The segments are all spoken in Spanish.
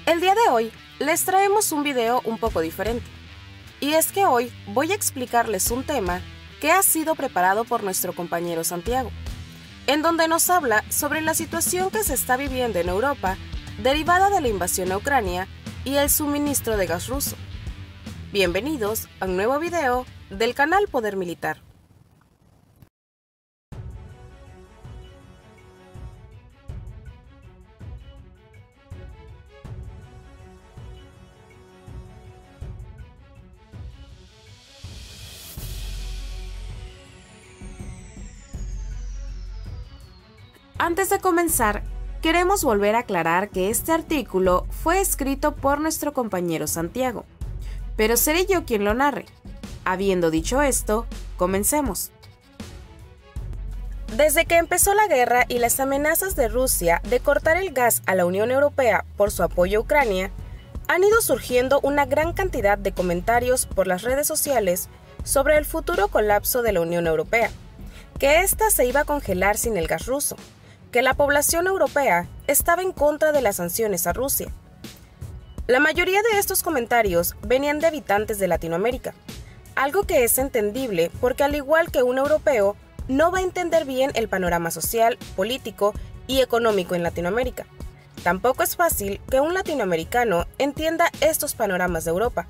El día de hoy les traemos un video un poco diferente. Y es que hoy voy a explicarles un tema que ha sido preparado por nuestro compañero Santiago, en donde nos habla sobre la situación que se está viviendo en Europa derivada de la invasión a Ucrania y el suministro de gas ruso. Bienvenidos a un nuevo video del canal Poder Militar. Antes de comenzar, queremos volver a aclarar que este artículo fue escrito por nuestro compañero Santiago, pero seré yo quien lo narre. Habiendo dicho esto, comencemos. Desde que empezó la guerra y las amenazas de Rusia de cortar el gas a la Unión Europea por su apoyo a Ucrania, han ido surgiendo una gran cantidad de comentarios por las redes sociales sobre el futuro colapso de la Unión Europea, que ésta se iba a congelar sin el gas ruso, que la población europea estaba en contra de las sanciones a Rusia. La mayoría de estos comentarios venían de habitantes de Latinoamérica, algo que es entendible porque al igual que un europeo, no va a entender bien el panorama social, político y económico en Latinoamérica. Tampoco es fácil que un latinoamericano entienda estos panoramas de Europa.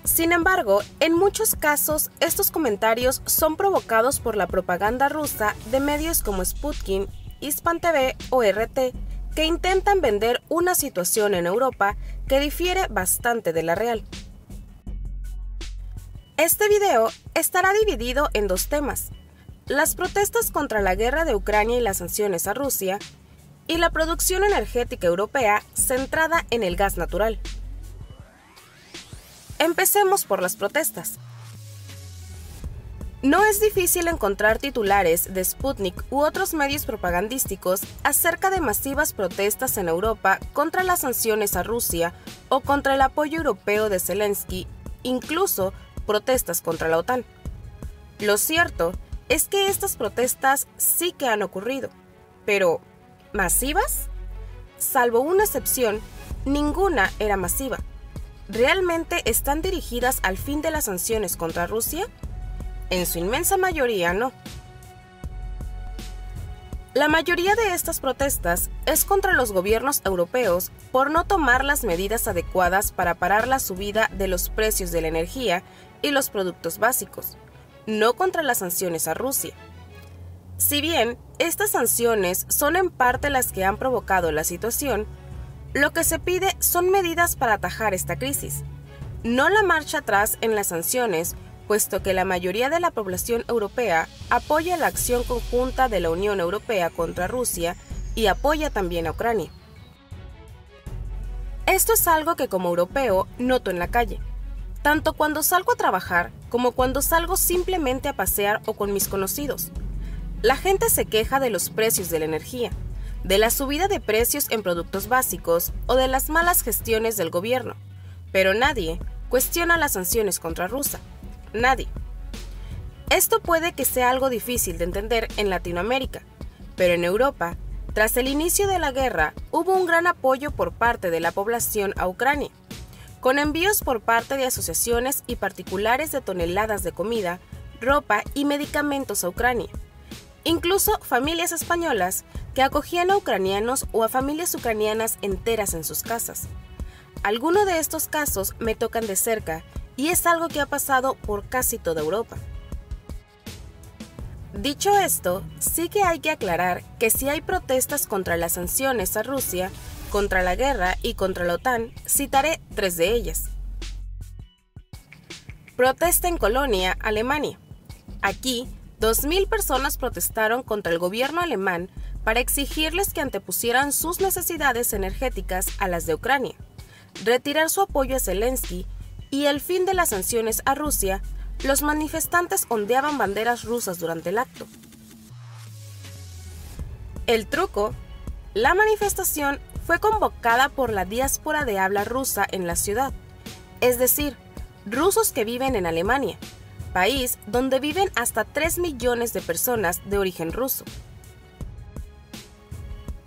Sin embargo, en muchos casos, estos comentarios son provocados por la propaganda rusa de medios como Sputnik, Hispan TV o RT, que intentan vender una situación en Europa que difiere bastante de la real. Este video estará dividido en dos temas: las protestas contra la guerra de Ucrania y las sanciones a Rusia, y la producción energética europea centrada en el gas natural. Empecemos por las protestas. No es difícil encontrar titulares de Sputnik u otros medios propagandísticos acerca de masivas protestas en Europa contra las sanciones a Rusia o contra el apoyo europeo de Zelensky, incluso protestas contra la OTAN. Lo cierto es que estas protestas sí que han ocurrido, pero ¿masivas? Salvo una excepción, ninguna era masiva. ¿Realmente están dirigidas al fin de las sanciones contra Rusia? En su inmensa mayoría no. La mayoría de estas protestas es contra los gobiernos europeos por no tomar las medidas adecuadas para parar la subida de los precios de la energía y los productos básicos, no contra las sanciones a Rusia. Si bien estas sanciones son en parte las que han provocado la situación, lo que se pide son medidas para atajar esta crisis, no la marcha atrás en las sanciones, puesto que la mayoría de la población europea apoya la acción conjunta de la Unión Europea contra Rusia y apoya también a Ucrania. Esto es algo que como europeo noto en la calle, tanto cuando salgo a trabajar como cuando salgo simplemente a pasear o con mis conocidos. La gente se queja de los precios de la energía, de la subida de precios en productos básicos o de las malas gestiones del gobierno, pero nadie cuestiona las sanciones contra Rusia. Nadie. Esto puede que sea algo difícil de entender en Latinoamérica, pero en Europa, tras el inicio de la guerra, hubo un gran apoyo por parte de la población a Ucrania, con envíos por parte de asociaciones y particulares de toneladas de comida, ropa y medicamentos a Ucrania. Incluso familias españolas que acogían a ucranianos o a familias ucranianas enteras en sus casas. Algunos de estos casos me tocan de cerca y es algo que ha pasado por casi toda Europa. Dicho esto, sí que hay que aclarar que si hay protestas contra las sanciones a Rusia, contra la guerra y contra la OTAN, citaré tres de ellas. Protesta en Colonia, Alemania. Aquí, 2.000 personas protestaron contra el gobierno alemán para exigirles que antepusieran sus necesidades energéticas a las de Ucrania, retirar su apoyo a Zelensky y el fin de las sanciones a Rusia. Los manifestantes ondeaban banderas rusas durante el acto. El truco: la manifestación fue convocada por la diáspora de habla rusa en la ciudad, es decir, rusos que viven en Alemania, país donde viven hasta 3 millones de personas de origen ruso.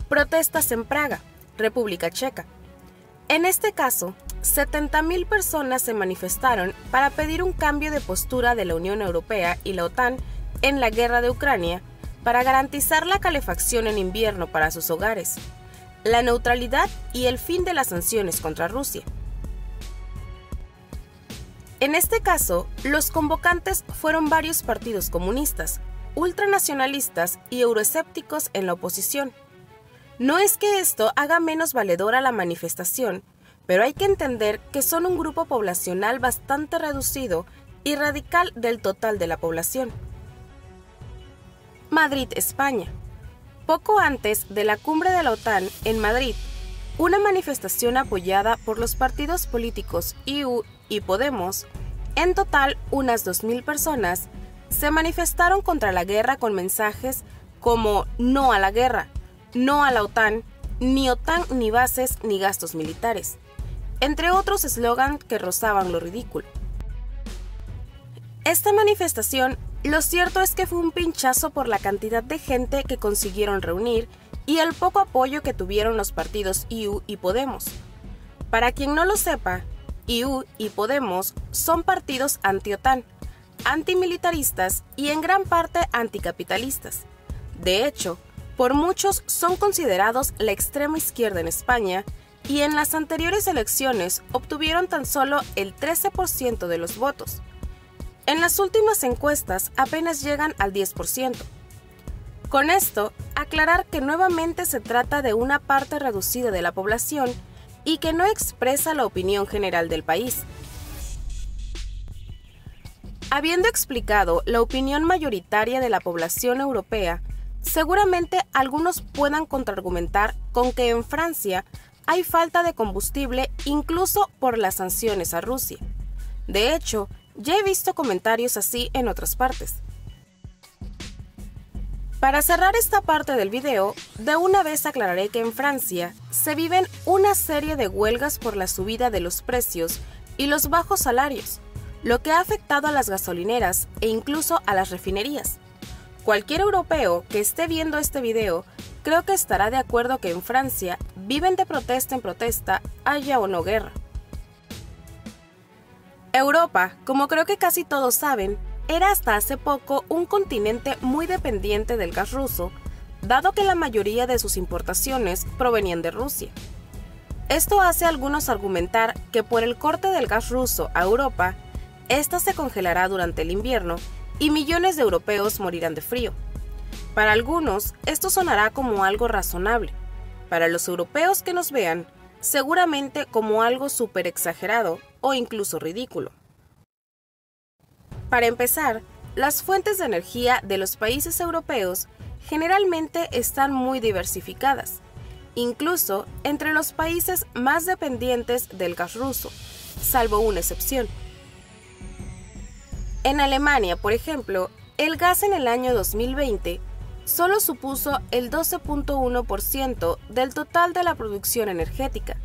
Protestas en Praga. República Checa. En este caso, 70.000 personas se manifestaron para pedir un cambio de postura de la Unión Europea y la OTAN en la guerra de Ucrania para garantizar la calefacción en invierno para sus hogares, la neutralidad y el fin de las sanciones contra Rusia. En este caso, los convocantes fueron varios partidos comunistas, ultranacionalistas y euroescépticos en la oposición. No es que esto haga menos valedora la manifestación, pero hay que entender que son un grupo poblacional bastante reducido y radical del total de la población. Madrid, España. Poco antes de la cumbre de la OTAN en Madrid, una manifestación apoyada por los partidos políticos IU y Podemos, en total unas 2.000 personas, se manifestaron contra la guerra con mensajes como "no a la guerra", "no a la OTAN", "ni OTAN ni bases ni gastos militares", entre otros eslogans que rozaban lo ridículo. Esta manifestación, lo cierto es que fue un pinchazo por la cantidad de gente que consiguieron reunir y el poco apoyo que tuvieron los partidos IU y Podemos. Para quien no lo sepa, IU y Podemos son partidos anti-OTAN, antimilitaristas y en gran parte anticapitalistas. De hecho, por muchos son considerados la extrema izquierda en España y en las anteriores elecciones obtuvieron tan solo el 13% de los votos. En las últimas encuestas apenas llegan al 10%. Con esto, aclarar que nuevamente se trata de una parte reducida de la población y que no expresa la opinión general del país. Habiendo explicado la opinión mayoritaria de la población europea, seguramente algunos puedan contraargumentar con que en Francia hay falta de combustible incluso por las sanciones a Rusia. De hecho, ya he visto comentarios así en otras partes. Para cerrar esta parte del video, de una vez aclararé que en Francia se viven una serie de huelgas por la subida de los precios y los bajos salarios, lo que ha afectado a las gasolineras e incluso a las refinerías. Cualquier europeo que esté viendo este video creo que estará de acuerdo que en Francia viven de protesta en protesta, haya o no guerra. Europa, como creo que casi todos saben, era hasta hace poco un continente muy dependiente del gas ruso, dado que la mayoría de sus importaciones provenían de Rusia. Esto hace a algunos argumentar que por el corte del gas ruso a Europa, ésta se congelará durante el invierno y millones de europeos morirán de frío. Para algunos, esto sonará como algo razonable. Para los europeos que nos vean, seguramente como algo súper exagerado o incluso ridículo. Para empezar, las fuentes de energía de los países europeos generalmente están muy diversificadas, incluso entre los países más dependientes del gas ruso, salvo una excepción. En Alemania, por ejemplo, el gas en el año 2020 solo supuso el 12.1% del total de la producción energética,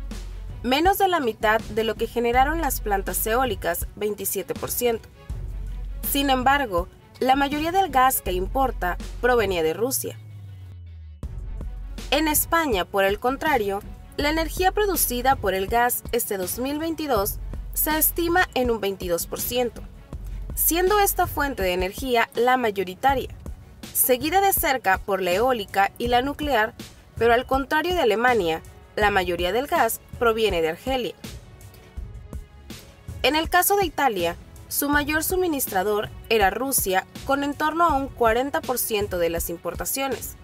menos de la mitad de lo que generaron las plantas eólicas, 27%. Sin embargo, la mayoría del gas que importa provenía de Rusia. En España, por el contrario, la energía producida por el gas este 2022 se estima en un 22%, siendo esta fuente de energía la mayoritaria, seguida de cerca por la eólica y la nuclear, pero al contrario de Alemania, la mayoría del gas proviene de Argelia. En el caso de Italia, su mayor suministrador era Rusia, con en torno a un 40% de las importaciones.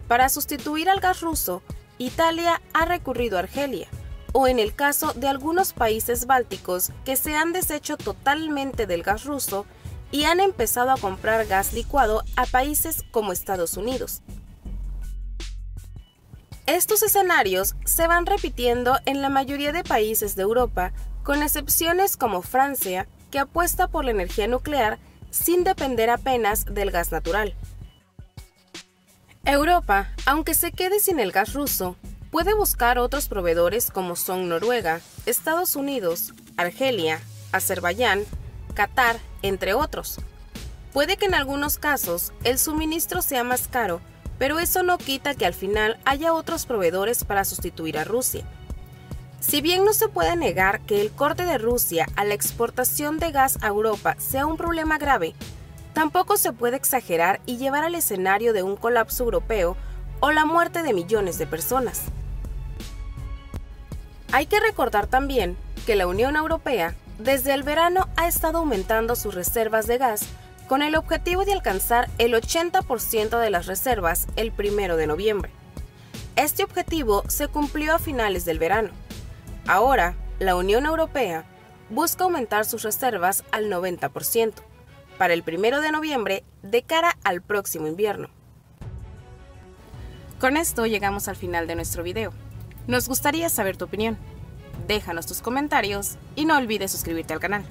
Para sustituir al gas ruso, Italia ha recurrido a Argelia, o en el caso de algunos países bálticos que se han deshecho totalmente del gas ruso y han empezado a comprar gas licuado a países como Estados Unidos. Estos escenarios se van repitiendo en la mayoría de países de Europa, con excepciones como Francia, que apuesta por la energía nuclear sin depender apenas del gas natural. Europa, aunque se quede sin el gas ruso, puede buscar otros proveedores como son Noruega, Estados Unidos, Argelia, Azerbaiyán, Qatar, entre otros. Puede que en algunos casos el suministro sea más caro, pero eso no quita que al final haya otros proveedores para sustituir a Rusia. Si bien no se puede negar que el corte de Rusia a la exportación de gas a Europa sea un problema grave, tampoco se puede exagerar y llevar al escenario de un colapso europeo o la muerte de millones de personas. Hay que recordar también que la Unión Europea desde el verano ha estado aumentando sus reservas de gas con el objetivo de alcanzar el 80% de las reservas el 1 de noviembre. Este objetivo se cumplió a finales del verano. Ahora, la Unión Europea busca aumentar sus reservas al 90% para el 1 de noviembre de cara al próximo invierno. Con esto llegamos al final de nuestro video. Nos gustaría saber tu opinión. Déjanos tus comentarios y no olvides suscribirte al canal.